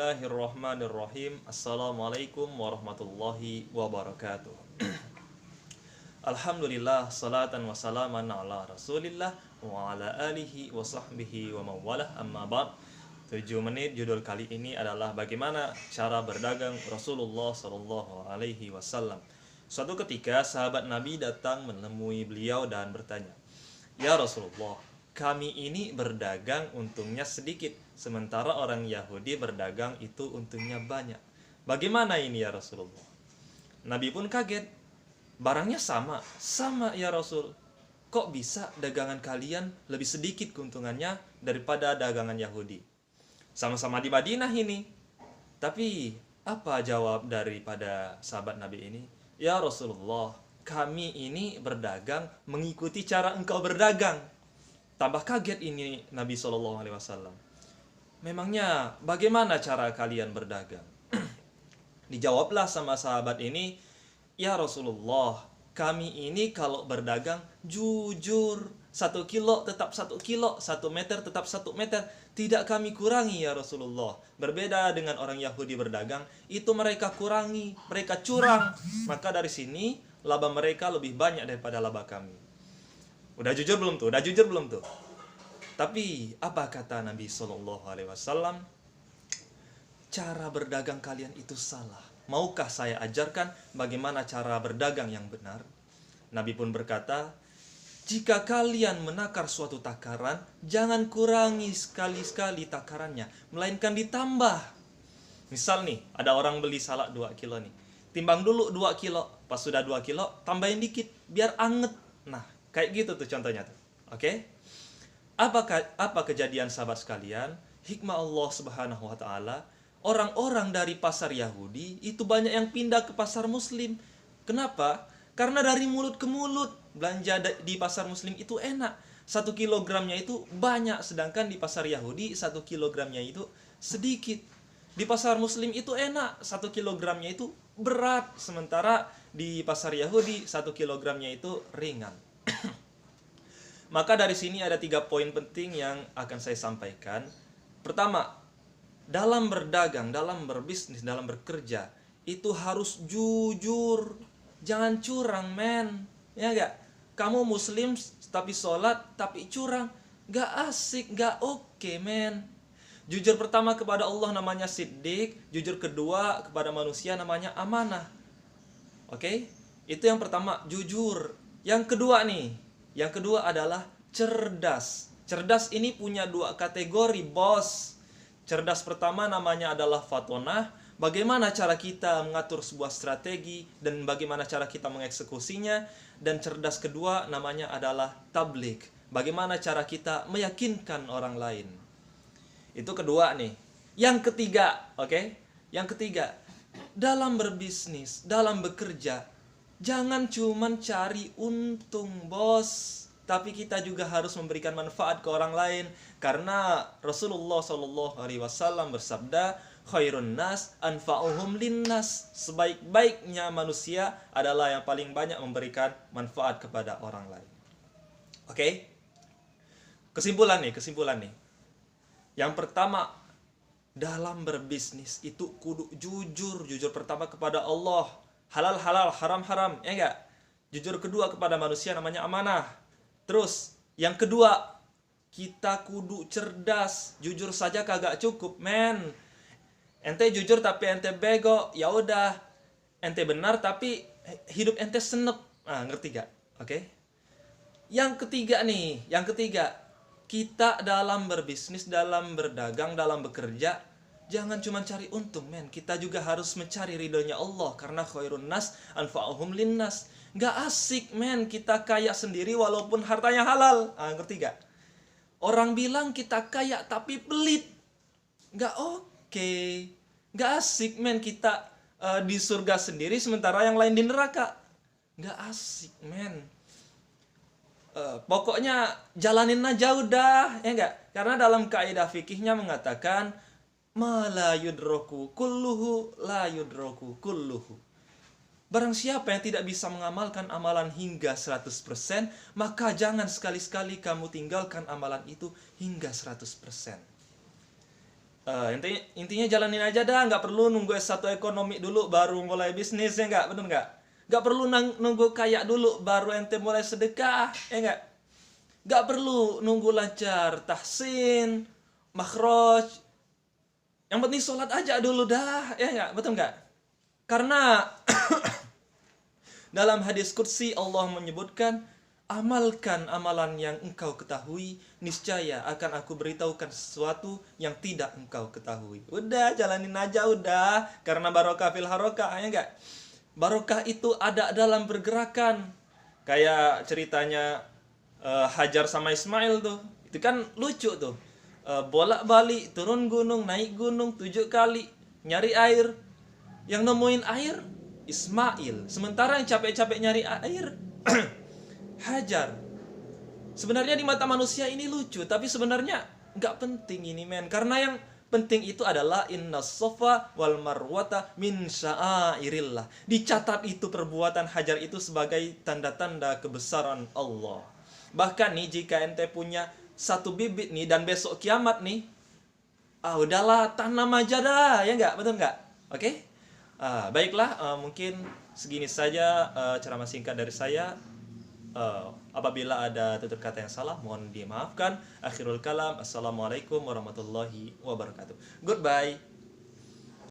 Bismillahirrahmanirrahim. Assalamualaikum warahmatullahi wabarakatuh. Alhamdulillah, salatan wa salaman ala rasulillah wa ala alihi wa sahbihi wa mawalah, amma ba'd. 7 menit judul kali ini adalah bagaimana cara berdagang Rasulullah Sallallahu Alaihi Wasallam. Suatu ketika sahabat Nabi datang menemui beliau dan bertanya, "Ya Rasulullah, kami ini berdagang untungnya sedikit, sementara orang Yahudi berdagang itu untungnya banyak. Bagaimana ini ya Rasulullah?" Nabi pun kaget. "Barangnya sama ya Rasul. Kok bisa dagangan kalian lebih sedikit keuntungannya daripada dagangan Yahudi? Sama-sama di Madinah ini." Tapi apa jawab daripada sahabat Nabi ini? "Ya Rasulullah, kami ini berdagang mengikuti cara engkau berdagang." Tambah kaget ini Nabi SAW. "Memangnya bagaimana cara kalian berdagang?" Dijawablah sama sahabat ini, "Ya Rasulullah, kami ini kalau berdagang jujur, 1 kilo tetap 1 kilo, 1 meter tetap 1 meter, tidak kami kurangi ya Rasulullah. Berbeda dengan orang Yahudi berdagang, itu mereka kurangi, mereka curang. Maka dari sini laba mereka lebih banyak daripada laba kami." Udah jujur belum tuh? Tapi apa kata Nabi SAW? "Cara berdagang kalian itu salah. Maukah saya ajarkan bagaimana cara berdagang yang benar?" Nabi pun berkata, "Jika kalian menakar suatu takaran, jangan kurangi sekali-sekali takarannya, melainkan ditambah." Misal nih, ada orang beli salak 2 kilo nih. Timbang dulu 2 kilo. Pas sudah 2 kilo, tambahin dikit, biar anget. Nah, kayak gitu tuh contohnya tuh. Oke? Apa kejadian sahabat sekalian? Hikmah Allah Subhanahu wa taala, orang-orang dari pasar Yahudi itu banyak yang pindah ke pasar Muslim. Kenapa? Karena dari mulut ke mulut belanja di pasar Muslim itu enak. 1 kilogramnya itu banyak, sedangkan di pasar Yahudi 1 kilogramnya itu sedikit. Di pasar Muslim itu enak, 1 kilogramnya itu berat, sementara di pasar Yahudi 1 kilogramnya itu ringan. Maka dari sini ada 3 poin penting yang akan saya sampaikan. Pertama, dalam berdagang, dalam berbisnis, dalam bekerja, itu harus jujur. Jangan curang, men. Ya gak? Kamu muslim tapi sholat tapi curang, gak asik, gak oke, men. Jujur pertama kepada Allah namanya siddiq, jujur kedua kepada manusia namanya amanah. Oke? Itu yang pertama, jujur. Yang kedua adalah cerdas. Cerdas ini punya 2 kategori, bos. Cerdas pertama namanya adalah fatonah. Bagaimana cara kita mengatur sebuah strategi dan bagaimana cara kita mengeksekusinya. Dan cerdas kedua namanya adalah tablik. Bagaimana cara kita meyakinkan orang lain. Itu kedua nih. Yang ketiga, oke? Yang ketiga, dalam berbisnis, dalam bekerja, jangan cuman cari untung, bos. Tapi kita juga harus memberikan manfaat ke orang lain. Karena Rasulullah SAW bersabda, "Khairun nas anfa'uhum linnas." Sebaik-baiknya manusia adalah yang paling banyak memberikan manfaat kepada orang lain. Oke? Kesimpulan nih. Yang pertama, dalam berbisnis itu kudu jujur. Jujur pertama kepada Allah. Halal, haram, ya enggak? Jujur kedua kepada manusia namanya amanah. Terus, yang kedua, kita kudu cerdas. Jujur saja kagak cukup, men. Ente jujur tapi ente bego, ya udah. Ente benar tapi hidup ente senep. Nah, ngerti gak? Oke? Yang ketiga, kita dalam berbisnis, dalam berdagang, dalam bekerja, jangan cuma cari untung, men. Kita juga harus mencari ridhonya Allah. Karena khairun nas anfa'uhum linnas. Gak asik, men, kita kaya sendiri walaupun hartanya halal. Ngerti gak? Orang bilang kita kaya tapi pelit. Gak oke. Gak asik, men, kita di surga sendiri sementara yang lain di neraka. Gak asik, men. Pokoknya jalanin aja udah, ya enggak? Karena dalam kaidah fikihnya mengatakan ma la yudroku kulluhu la yudroku kulluhu. Barang siapa yang tidak bisa mengamalkan amalan hingga 100%, maka jangan sekali-sekali kamu tinggalkan amalan itu hingga 100%. Intinya jalanin aja dah, nggak perlu nunggu S1 ekonomi dulu baru mulai bisnis, ya nggak, bener nggak? Nggak perlu nunggu kaya dulu baru ente mulai sedekah, ya nggak? Nggak perlu nunggu lancar tahsin, makhraj. Yang penting sholat aja dulu dah, ya nggak? Betul nggak? Karena dalam hadis qudsi Allah menyebutkan, amalkan amalan yang engkau ketahui, niscaya akan aku beritahukan sesuatu yang tidak engkau ketahui. Udah, jalanin aja udah. Karena barokah fil harokah, ya enggak? Barokah itu ada dalam pergerakan. Kayak ceritanya Hajar sama Ismail tuh. Itu kan lucu tuh. Bolak-balik, turun gunung, naik gunung 7 kali, nyari air. Yang nemuin air Ismail. Sementara yang capek-capek nyari air Hajar. Sebenarnya di mata manusia ini lucu, tapi sebenarnya nggak penting ini men. Karena yang penting itu adalah inna sofa wal marwata min sya'airillah. Dicatat itu perbuatan Hajar itu sebagai tanda-tanda kebesaran Allah. Bahkan nih jika ente punya satu bibit nih dan besok kiamat nih, udahlah tanam aja dah, ya nggak, betul nggak? Oke? Baiklah, mungkin segini saja ceramah singkat dari saya. Apabila ada tutur kata yang salah, mohon dimaafkan. Akhirul kalam, assalamualaikum warahmatullahi wabarakatuh. Goodbye.